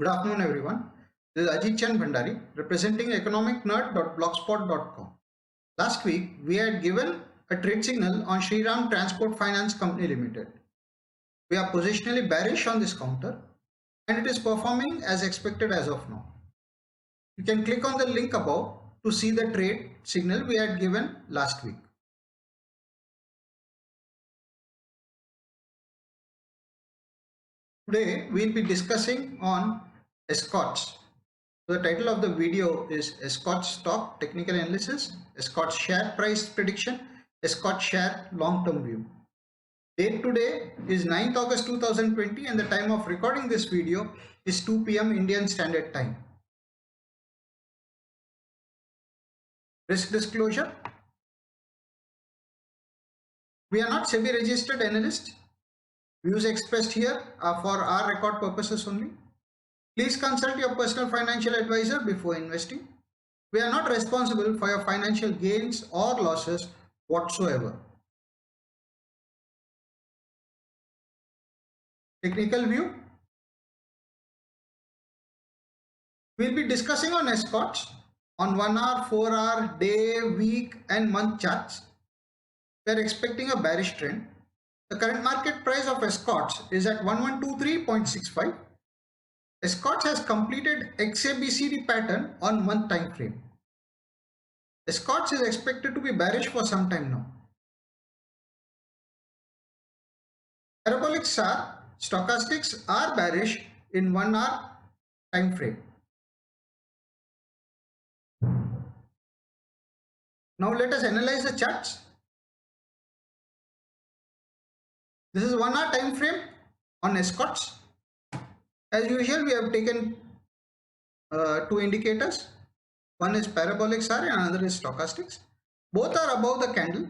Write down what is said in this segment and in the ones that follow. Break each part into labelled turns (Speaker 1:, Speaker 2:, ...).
Speaker 1: Good afternoon, everyone. This is Ajit Chand Bhandari, representing economicnerd.blogspot.com. Last week, we had given a trade signal on Shriram Transport Finance Company Limited. We are positionally bearish on this counter, and it is performing as expected as of now. You can click on the link above to see the trade signal we had given last week. Today, we'll be discussing on Escorts. So the title of the video is Escorts Stock Technical Analysis, Escorts Share Price Prediction, Escorts Share Long-Term View. Date today is 9th August 2020 and the time of recording this video is 2 p.m. Indian Standard Time. Risk disclosure. We are not SEBI registered analysts. Views expressed here are for our record purposes only. Please consult your personal financial advisor before investing. We are not responsible for your financial gains or losses whatsoever. Technical view. We'll be discussing on Escorts on 1 hour, 4 hour, day, week and month charts. We are expecting a bearish trend. The current market price of Escorts is at 1123.65. Escorts has completed XABCD pattern on month time frame. Escorts is expected to be bearish for some time now. Parabolic SAR stochastics are bearish in 1 hour time frame. Now let us analyze the charts. This is 1 hour time frame on Escorts. As usual, we have taken two indicators. One is parabolic SAR and another is stochastics. Both are above the candle,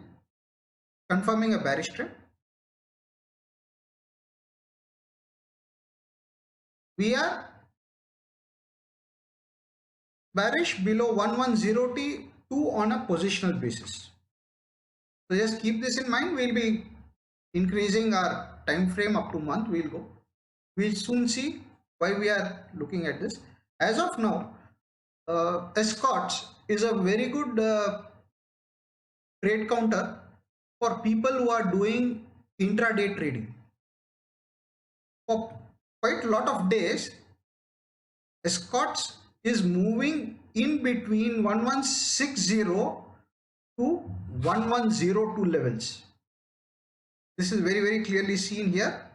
Speaker 1: confirming a bearish trend. We are bearish below 110T2 on a positional basis. So just keep this in mind. We'll be increasing our time frame up to month. We'll soon see why we are looking at this. As of now, Escorts is a very good trade counter for people who are doing intraday trading. For quite a lot of days, Escorts is moving in between 1160 to 1102 levels. This is very clearly seen here.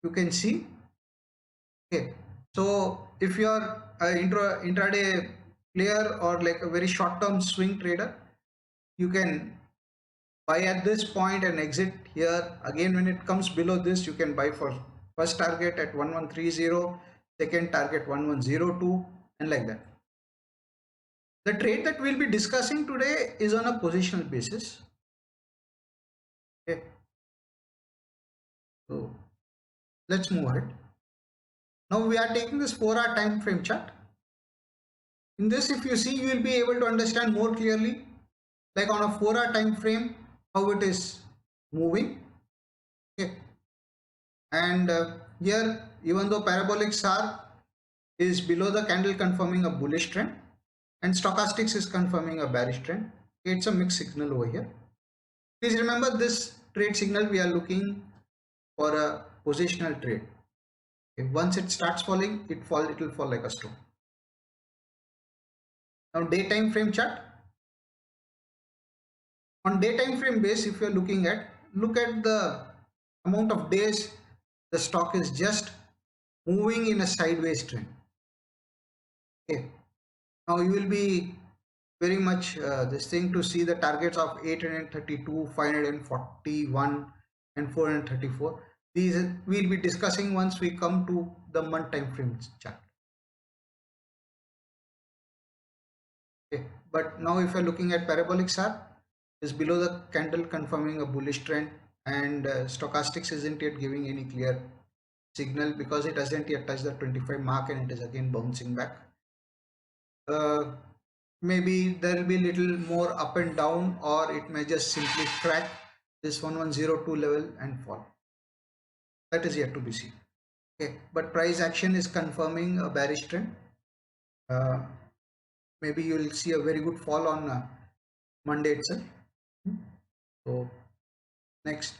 Speaker 1: You can see. Okay, so if you are an intraday player or like a very short-term swing trader, you can buy at this point and exit here. Again, when it comes below this, you can buy for first target at 1130, second target 1102, and like that. The trade that we'll be discussing today is on a positional basis. Okay, so let's move ahead. Now we are taking this 4-hour time frame chart. In this, if you see, you will be able to understand more clearly, like on a 4-hour time frame, how it is moving. Okay, and here, even though parabolic SAR is below the candle, confirming a bullish trend, and stochastics is confirming a bearish trend. It's a mixed signal over here. Please remember, this trade signal we are looking for a positional trade. If once it starts falling, it will fall like a stone. Now daytime frame chart. On daytime frame base, if you are looking at, look at the amount of days the stock is just moving in a sideways trend. Okay, now you will be very much this thing to see the targets of 832, 541 and 434. These we'll be discussing once we come to the month time frame chart. Okay, but now if you're looking at parabolic SAR, is below the candle, confirming a bullish trend, and stochastics isn't yet giving any clear signal because it hasn't yet touched the 25 mark and it is again bouncing back. Maybe there will be little more up and down, or it may just simply crack this 1102 level and fall. That is yet to be seen. Okay, but price action is confirming a bearish trend. Maybe you will see a very good fall on Monday itself. So next,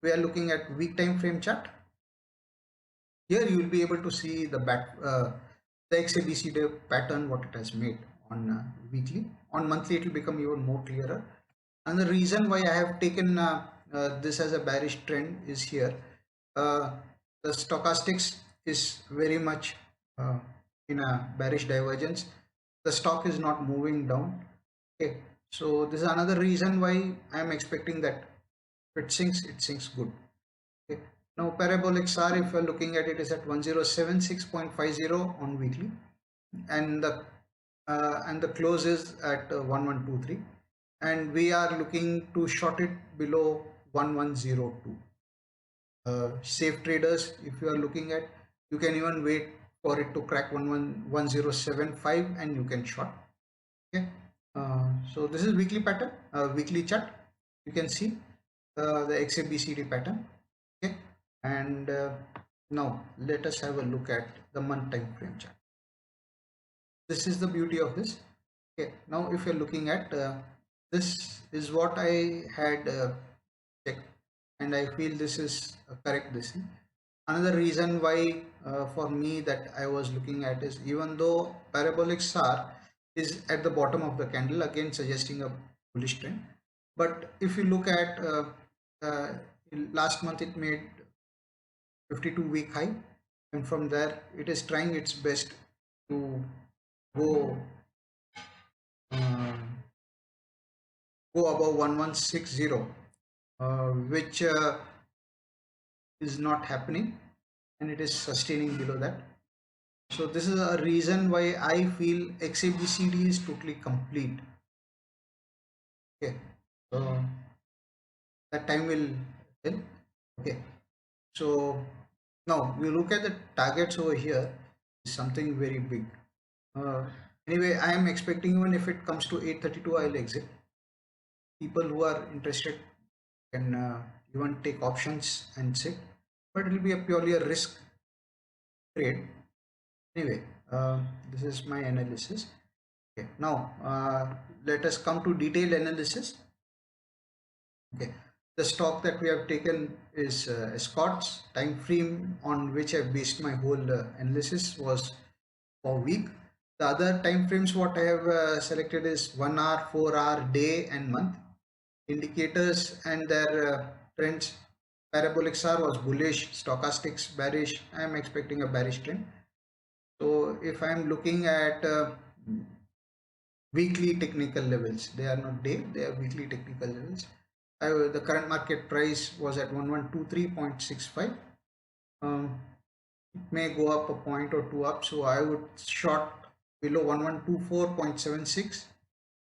Speaker 1: we are looking at week time frame chart. Here you will be able to see the the XABCD pattern what it has made on weekly. On monthly it will become even more clearer. And the reason why I have taken this as a bearish trend is here. Uh, the stochastics is very much uh, in a bearish divergence. The stock is not moving down. Okay, so this is another reason why I am expecting that if it sinks good. Okay. Now parabolic SAR, if you're looking at it, is at 1076.50 on weekly, and the close is at 1123, and we are looking to short it below 1102. Safe traders, if you are looking at, you can even wait for it to crack 1075 and you can short. Okay. So this is weekly pattern, weekly chart. You can see the XABCD pattern. Okay, and now let us have a look at the month time frame chart. This is the beauty of this. Okay, now if you're looking at this is what I had checked, and I feel this is correct. This thing. Another reason why for me that I was looking at is, even though parabolic SAR is at the bottom of the candle, again suggesting a bullish trend, but if you look at uh, last month it made 52-week high, and from there it is trying its best to go um, go above 1160, which is not happening, and it is sustaining below that. So this is a reason why I feel XABCD is totally complete. Okay, so that time will help. Okay, so now we look at the targets over here. Something very big. Uh, anyway, I am expecting, even if it comes to 832, I'll exit. People who are interested can even take options and sit, but it will be a purely a risk trade. Anyway, this is my analysis. Okay, now let us come to detailed analysis. Okay, the stock that we have taken is Escorts. Time frame on which I based my whole analysis was for week. The other time frames what I have selected is 1 hour, 4 hour, day and month. Indicators and their trends. Parabolic SAR was bullish, stochastics bearish. I am expecting a bearish trend. So if I am looking at weekly technical levels, they are not day, they are weekly technical levels. The current market price was at 1123.65. It may go up a point or two up, so I would short below 1124.76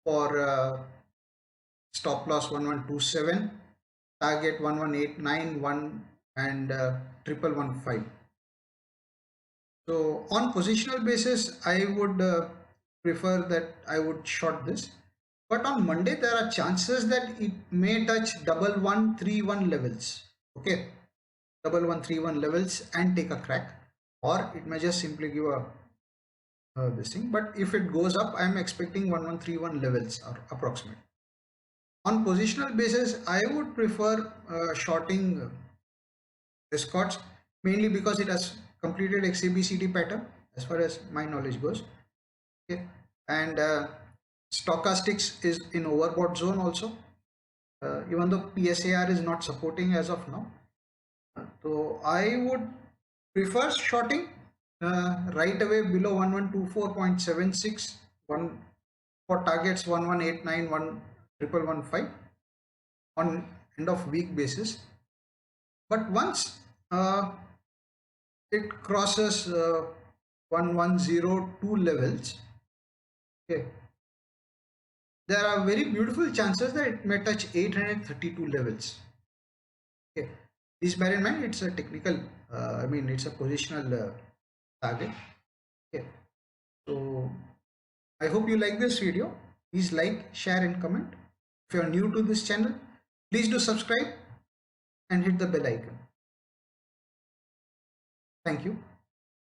Speaker 1: for stop loss 1127, target 11891 and 1115. So on positional basis, I would prefer that I would short this. But on Monday, there are chances that it may touch 1131 levels. Okay, 1131 levels and take a crack, or it may just simply give a this thing. But if it goes up, I am expecting 1131 levels or approximate. On positional basis, I would prefer shorting Escorts, mainly because it has completed XABCD pattern as far as my knowledge goes. Okay, and stochastics is in overbought zone also. Even though PSAR is not supporting as of now, so I would prefer shorting right away below 1124.76 one for targets 1189 1115 on end of week basis. But once it crosses 1102 levels, okay, there are very beautiful chances that it may touch 832 levels. Okay, please bear in mind it's a technical, I mean it's a positional target. Okay, so I hope you like this video. Please like, share and comment. If you are new to this channel, please do subscribe and hit the bell icon. Thank you.